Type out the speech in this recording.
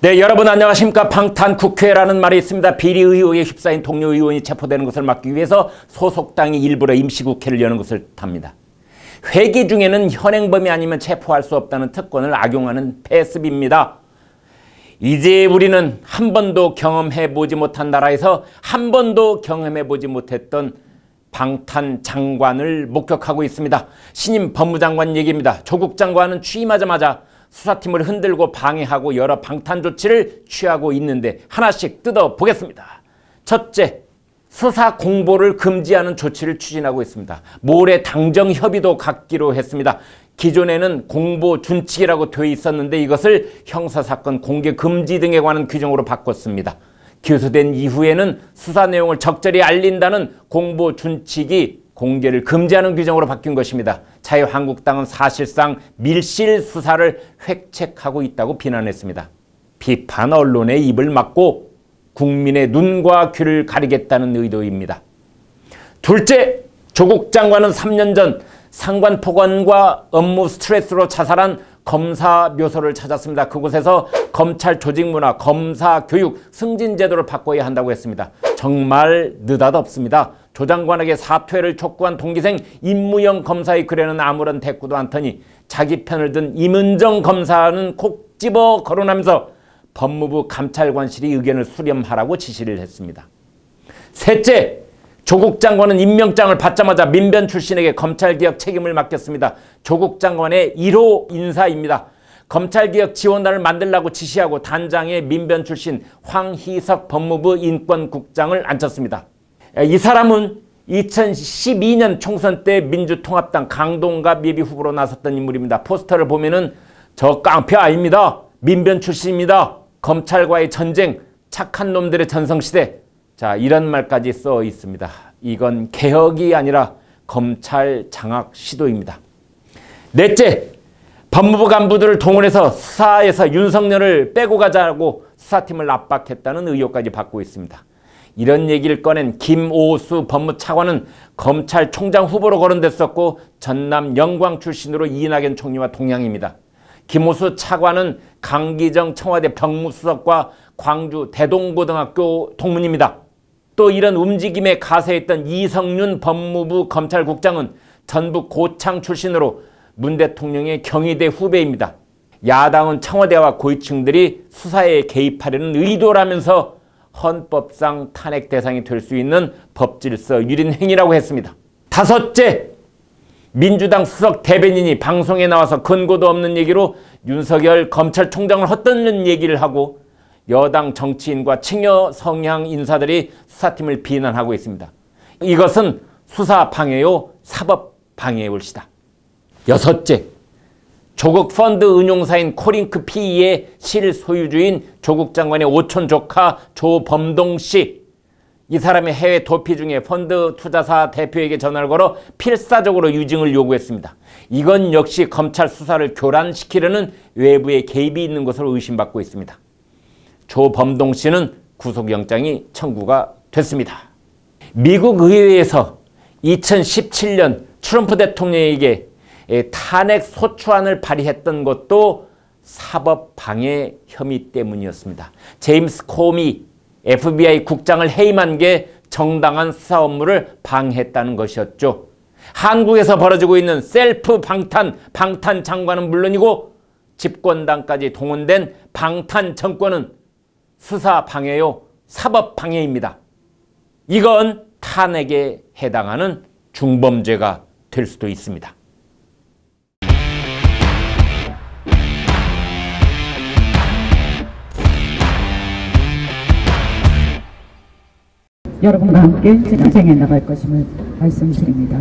네, 여러분 안녕하십니까. 방탄국회라는 말이 있습니다. 비리 의혹에 휩싸인 동료 의원이 체포되는 것을 막기 위해서 소속당이 일부러 임시국회를 여는 것을 탑니다. 회기 중에는 현행범이 아니면 체포할 수 없다는 특권을 악용하는 패습입니다. 이제 우리는 한 번도 경험해보지 못한 나라에서 한 번도 경험해보지 못했던 방탄 장관을 목격하고 있습니다. 신임 법무장관 얘기입니다. 조국 장관은 취임하자마자 수사팀을 흔들고 방해하고 여러 방탄 조치를 취하고 있는데 하나씩 뜯어보겠습니다. 첫째, 수사 공보를 금지하는 조치를 추진하고 있습니다. 모레 당정 협의도 갖기로 했습니다. 기존에는 공보 준칙이라고 되어 있었는데 이것을 형사사건 공개 금지 등에 관한 규정으로 바꿨습니다. 기소된 이후에는 수사 내용을 적절히 알린다는 공보 준칙이 공개를 금지하는 규정으로 바뀐 것입니다. 자유한국당은 사실상 밀실 수사를 획책하고 있다고 비난했습니다. 비판 언론의 입을 막고 국민의 눈과 귀를 가리겠다는 의도입니다. 둘째, 조국 장관은 3년 전 상관 폭언과 업무 스트레스로 자살한 검사 묘소를 찾았습니다. 그곳에서 검찰 조직 문화, 검사 교육, 승진 제도를 바꿔야 한다고 했습니다. 정말 느닷없습니다. 조 장관에게 사퇴를 촉구한 동기생 임무영 검사의 글에는 아무런 대꾸도 않더니 자기 편을 든 임은정 검사는 콕 집어 거론하면서 법무부 감찰관실이 의견을 수렴하라고 지시를 했습니다. 셋째, 조국 장관은 임명장을 받자마자 민변 출신에게 검찰개혁 책임을 맡겼습니다. 조국 장관의 1호 인사입니다. 검찰개혁 지원단을 만들라고 지시하고 단장에 민변 출신 황희석 법무부 인권국장을 앉혔습니다. 이 사람은 2012년 총선 때 민주통합당 강동갑 예비 후보로 나섰던 인물입니다. 포스터를 보면은 저 깡패 아닙니다. 민변 출신입니다. 검찰과의 전쟁, 착한 놈들의 전성시대. 자, 이런 말까지 써 있습니다. 이건 개혁이 아니라 검찰 장악 시도입니다. 넷째, 법무부 간부들을 동원해서 수사에서 윤석열을 빼고 가자고 수사팀을 압박했다는 의혹까지 받고 있습니다. 이런 얘기를 꺼낸 김오수 법무차관은 검찰총장 후보로 거론됐었고 전남 영광 출신으로 이낙연 총리와 동양입니다. 김오수 차관은 강기정 청와대 병무수석과 광주 대동고등학교 동문입니다. 또 이런 움직임에 가세했던 이성윤 법무부 검찰국장은 전북 고창 출신으로 문 대통령의 경희대 후배입니다. 야당은 청와대와 고위층들이 수사에 개입하려는 의도라면서 헌법상 탄핵 대상이 될 수 있는 법질서 유린 행위라고 했습니다. 다섯째, 민주당 수석 대변인이 방송에 나와서 근거도 없는 얘기로 윤석열 검찰총장을 헛되는 얘기를 하고 여당 정치인과 친여 성향 인사들이 수사팀을 비난하고 있습니다. 이것은 수사 방해요, 사법 방해의 올시다. 여섯째, 조국 펀드 운용사인 코링크 PE의 실소유주인 조국 장관의 오촌 조카 조범동 씨. 이 사람의 해외 도피 중에 펀드 투자사 대표에게 전화를 걸어 필사적으로 유증을 요구했습니다. 이건 역시 검찰 수사를 교란시키려는 외부의 개입이 있는 것으로 의심받고 있습니다. 조범동 씨는 구속영장이 청구가 됐습니다. 미국 의회에서 2017년 트럼프 대통령에게 탄핵 소추안을 발의했던 것도 사법방해 혐의 때문이었습니다. 제임스 코미 FBI 국장을 해임한 게 정당한 수사 업무를 방해했다는 것이었죠. 한국에서 벌어지고 있는 셀프 방탄 장관은 물론이고 집권당까지 동원된 방탄 정권은 수사 방해요, 사법 방해입니다. 이건 탄핵에 해당하는 중범죄가 될 수도 있습니다. 여러분과 함께 진행해 나갈 것임을 말씀드립니다.